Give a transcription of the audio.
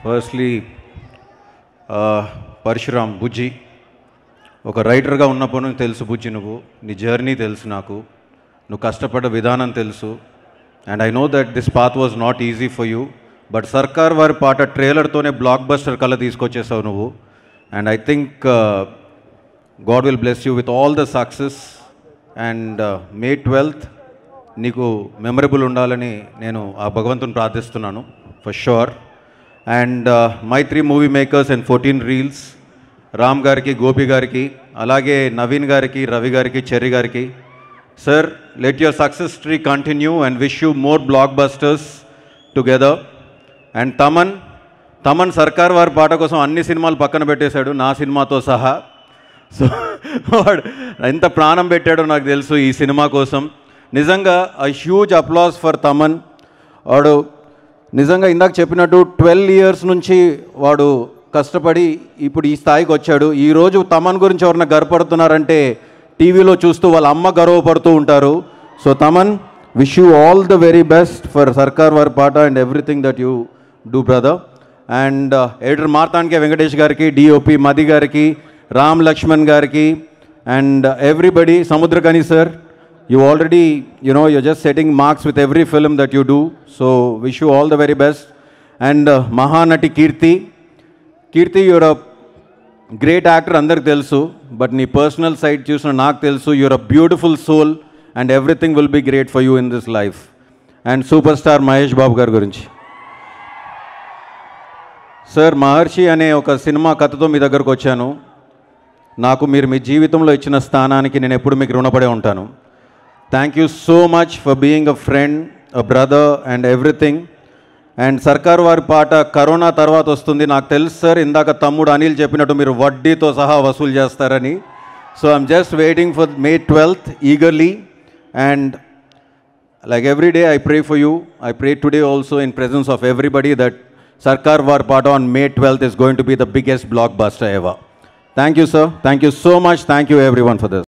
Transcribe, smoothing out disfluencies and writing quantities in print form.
Firstly Parashuram బుజ్జి, ఒక రైటర్గా ఉన్నప్పుడు నుంచి తెలుసు బుజ్జి, నువ్వు నీ జర్నీ తెలుసు నాకు, నువ్వు కష్టపడ్డ విధానం తెలుసు. And I know that this path was not easy for you, but సర్కార్ వారి పాట ట్రైలర్తోనే బ్లాక్ బస్టర్ కల్లా తీసుకొచ్చేసావు నువ్వు. And I think God will bless you with all the success. And May 12th నీకు మెమరబుల్ ఉండాలని నేను ఆ భగవంతుని ప్రార్థిస్తున్నాను for sure. And my 3 movie makers and 14 reels, Ram గారికి, గోపి గారికి, అలాగే నవీన్ గారికి, రవి గారికి, చెర్రీ గారికి, sir let your success tree continue and wish you more black busters together. And Thaman సర్కార్ వారి పాట కోసం అన్ని సినిమాలు పక్కన పెట్టేశాడు, నా సినిమాతో సహా. సో వాడు ఎంత ప్రాణం పెట్టాడో నాకు తెలుసు ఈ సినిమా కోసం. నిజంగా a huge applause for Thaman. వాడు నిజంగా ఇందాక చెప్పినట్టు 12 years నుంచి వాడు కష్టపడి ఇప్పుడు ఈ స్థాయికి వచ్చాడు. ఈరోజు తమన్ గురించి ఎవరన్నా గర్వపడుతున్నారంటే టీవీలో చూస్తూ వాళ్ళ అమ్మ గర్వపడుతూ ఉంటారు. So Thaman, wish you all the very best for Sarkar Vaari Paata and everything that you do brother. And editor Marthand K Venkatesh గారికి, డిఓపి మది గారికి, రామ్ లక్ష్మణ్ గారికి, and everybody, Samuthirakani sir, you already, you're just setting marks with every film that you do. So wish you all the very best. And Mahanati Kirti, you're a great actor, andariki telusu, but nee personal side chusina naaku telusu. You're a beautiful soul and everything will be great for you in this life. And superstar Mahesh Babu garu gurinchi, sir, Maharshi ane oka cinema kathato మీ దగ్గరకు వచ్చాను. నాకు మీరు మీ జీవితంలో ఇచ్చిన స్థానానికి నేను ఎప్పుడు మీకు రుణపడే ఉంటాను. Thank you so much for being a friend, a brother and everything. And సర్కార్ వారి పాట కరోనా తర్వాత వస్తుంది నాకు తెలుసు సార్. ఇందాక తమ్ముడు అనిల్ చెప్పినట్టు మీరు వడ్డీతో సహా వసూలు చేస్తారని. So I'm just waiting for May 12th eagerly. And like every day I pray for you. I pray today also in presence of everybody that సర్కార్ వారి పాట on May 12th is going to be the biggest blockbuster ever. Thank you sir. Thank you so much. Thank you everyone for this.